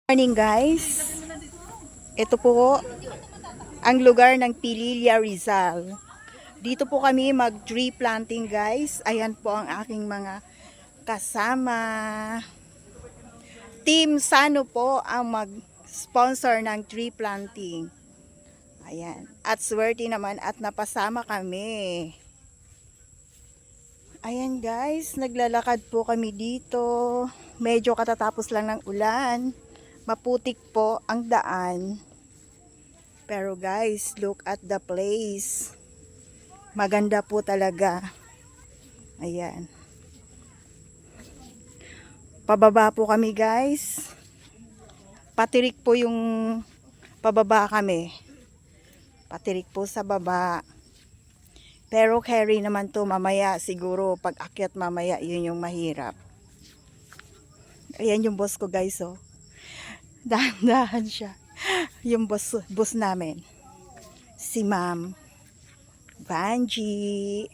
Morning guys, ito po ang lugar ng Pililla, Rizal. Dito po kami mag tree planting guys. Ayan po ang aking mga kasama. Team Sano po ang mag-sponsor ng tree planting. Ayan, at swerte naman at napasama kami. Ayan guys, naglalakad po kami dito. Medyo katatapos lang ng ulan. Maputik po ang daan. Pero guys, look at the place. Maganda po talaga. Ayan. Pababa po kami guys. Patirik po yung pababa kami. Patirik po sa baba. Pero carry naman to mamaya. Siguro pag akyat mamaya yun yung mahirap. Ayan yung boss ko guys oh. Dahan-dahan siya. Yung boss namin. Si Ma'am Banji.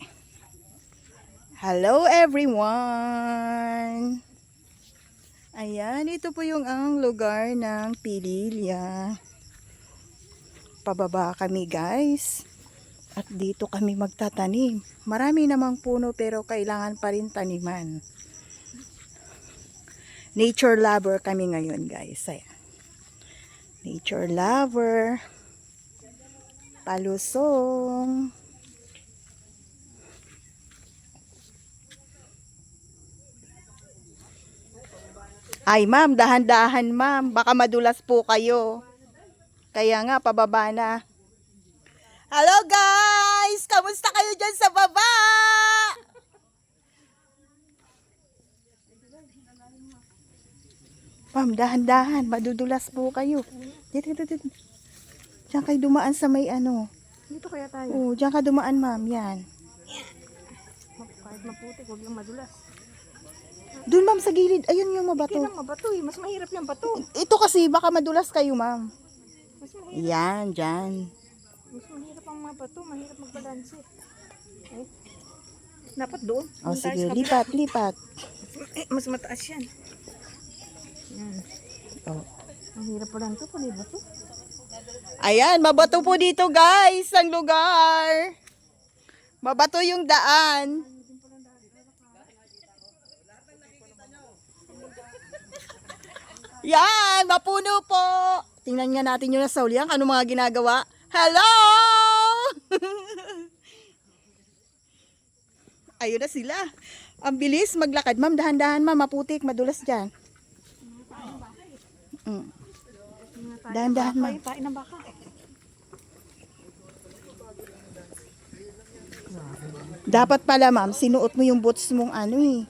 Hello everyone. Ayan, ito po yung ang lugar ng Pililla. Pababa kami guys. At dito kami magtatanim. Marami namang puno pero kailangan pa rin taniman. Nature lover kami ngayon guys. Ayan. Nature lover. Palusong. Ay ma'am, dahan-dahan ma'am. Baka madulas po kayo. Kaya nga, pababa na. Hello guys! Kamusta kayo dyan sa baba? Ma'am, dahan-dahan. Madudulas po kayo. Dito. Diyan kayo dumaan sa may ano. Dito kaya tayo. Oo, diyan ka dumaan ma'am. Yan. Kahit maputik, huwag lang madulas. Doon ma'am sa gilid. Ayun yung mabato. Kailang mabato eh. Mas mahirap yung bato. Ito kasi baka madulas kayo ma'am. Mas mahirap. Yan, dyan. Mas mahirap ang mga bato. Mahirap magbalanse. Eh. Dapat doon. O Doon tayo sige, sa kabila. lipat. Mas mataas yan. Yan. Oh. Ang hirap pa lang ito. Pali bato. Ayan, mabato po dito guys, ang lugar. Mabato yung daan. Yan, mapuno po. Tingnan nga natin yung nasa uliang, ano mga ginagawa. Hello! Ayun na sila. Ang bilis maglakad. Ma'am, dahan-dahan ma'am, maputik, madulas dyan. Dahan-dahan ma'am. Tain ng baka. Dapat pala ma'am, sinuot mo yung boots mong ano eh.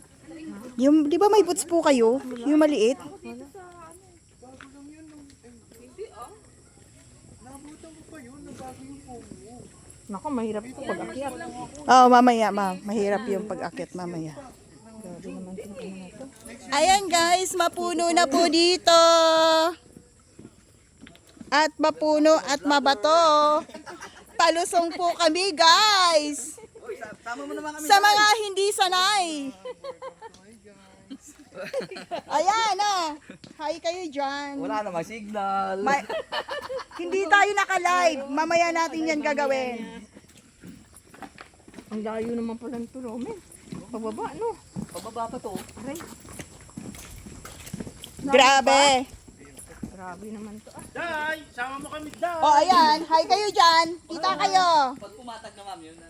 Yung, di ba may boots po kayo? Yung maliit? Naku, mahirap ito pag akyat. Oo, mamaya ma'am. Mahirap yung pag-akit mamaya. Grabe naman itong ano na ito. Ayan guys, mapuno na po dito. At mapuno at mabato. Palusong po kami guys. Sa mga hindi sanay. Ayan ah. Hi kayo dyan. Wala namang signal. Hindi tayo naka-live. Mamaya natin yan gagawin. Ang layo naman pala nito, Romen. Pababa, no? Pababa pa to. Aray. Grabe. Grabe naman to. Ah. Day! Sama mo kami, Day! O ayan. Hi kayo dyan. Kita kayo. Pag pumatag na ma'am, yun na.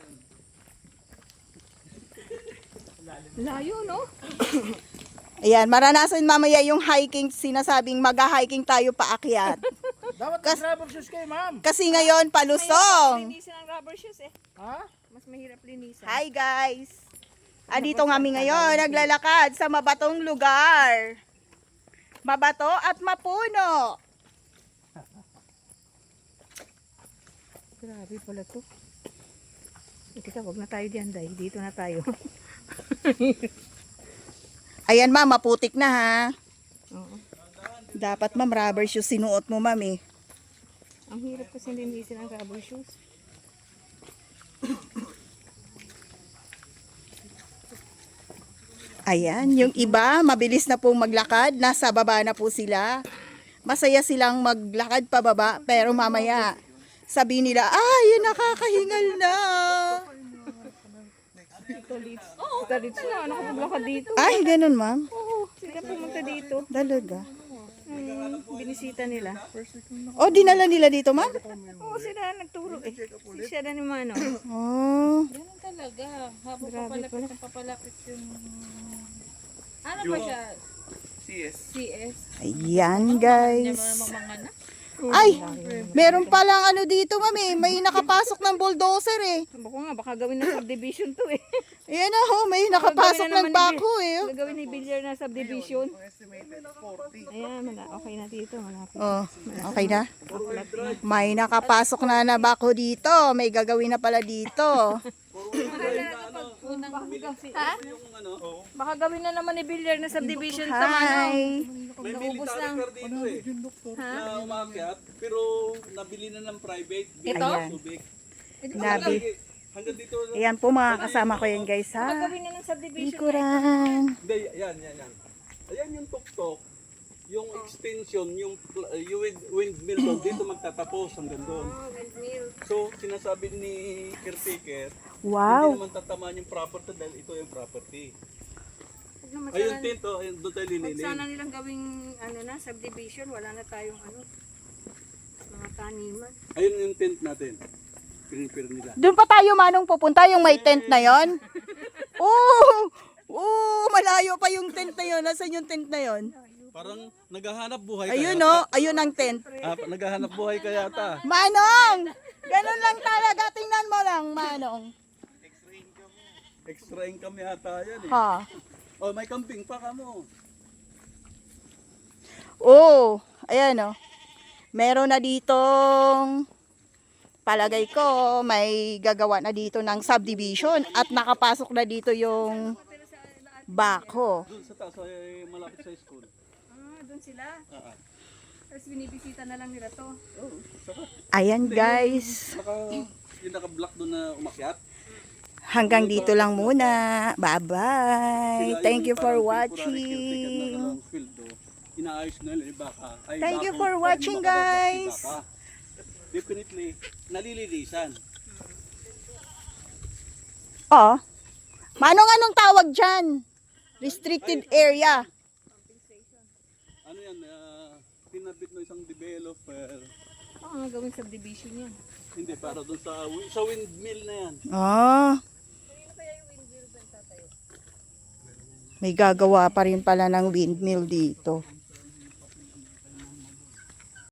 Layo, no? Ayan, maranasan mamaya yung hiking, sinasabing mag-hiking tayo paakyat. Dapat rubber shoes kayo, ma'am. Kasi ngayon, palusong. Linisan ang rubber shoes eh. Ha? Mas mahirap linisan. Hi guys! Andito kami ngayon, naglalakad sa mabatong lugar. Mabato at mapuno. Grabe pala to. Teka, wag na tayo diyan, Day. Dito na tayo. Ayan ma'am, maputik na ha. Oo. Dapat ma'am, rubber shoes sinuot mo ma'am eh. Ang hirap kasi linisin ang rubber shoes. Ayan, yung iba, mabilis na pong maglakad. Nasa baba na po sila. masaya silang maglakad pababa, pero mamaya sabi nila, ay, nakakahingal na. Tito Lips. Tito Lips na, nakapaglakad dito. Ay, ganun ma'am. Oo, sila pumunta dito. Talaga. Binisita nila. O, dinala nila dito ma'am? Oo, sila nagturo eh. Siya na ni Mano. Oh. Ganun talaga. Habang Grabe papalapit ng papalapit yung... Ano ba siya? CS. Ayan, Niya guys. mga na. Ay, meron palang ano dito, ma'am eh. May nakapasok ng bulldozer eh. Bako nga, baka gawin na subdivision to eh. Ayan na ho, may nakapasok ng bako eh. Gagawin ni Villar na subdivision. Ayan, okay na dito. Malapit. Oh, okay na? May nakapasok na bako dito. May gagawin na pala dito. Ha? Baka gawin na naman ni Villar na subdivision sa Mano. Hi. May Naubos lang. military car dito eh. Na umakyat, pero nabili na ng private. Ito? Ayan. Tubig. Nabi. Hanggang dito. Ayan po mga kasama ko yan guys Baka ha. gawin na ng subdivision. Likuran. Hindi, yan. Ayan yung tuktok. Yung extension, yung windmill doon, dito magtatapos hanggang doon. So, sinasabi ni caretaker, hindi Wow. naman tatamaan yung property dahil ito yung property. Huwag naman Ayun, sana- tinto, ayun, doon tayo Huwag linilin. sana nilang gawing ano na, subdivision, wala na tayong ano, mga taniman. Ayun yung tent natin. Pinipir nila. Doon pa tayo manong pupunta yung may tent na yon. Oo. Oo, malayo pa yung tent na yon. Nasaan yung tent na yon? Parang naghahanap buhay Ayun kaya. no, ayun ang tent. Naghahanap buhay kaya ata. Manong! Ganun lang talaga. Tingnan mo lang, Manong. Extra income yata yan eh. Ha? Oh, may camping pa ka mo. Oo. Ayan o. Meron na ditong palagay ko may gagawa na dito ng subdivision at nakapasok na dito yung bako. Doon sa taas ay malapit sa school. Ah, doon sila. Ah, ah. Tapos binibisita na lang nila to. Oh, saka. Ayan guys. Yung naka-block doon na umakyat. Hanggang dito lang muna. Bye-bye. Thank you for watching. Inaayos na nila yung baka. Ay, Thank you bako, for pwede watching, makalabas yung guys. baka. Definitely, nalilinisan. Oh. Manong anong tawag dyan? Restricted area. Ano yan, pinabit ng isang developer. Baka nga gawing subdivision yan. Hindi, para doon sa windmill na yan. Ah. May gagawa pa rin pala ng windmill dito.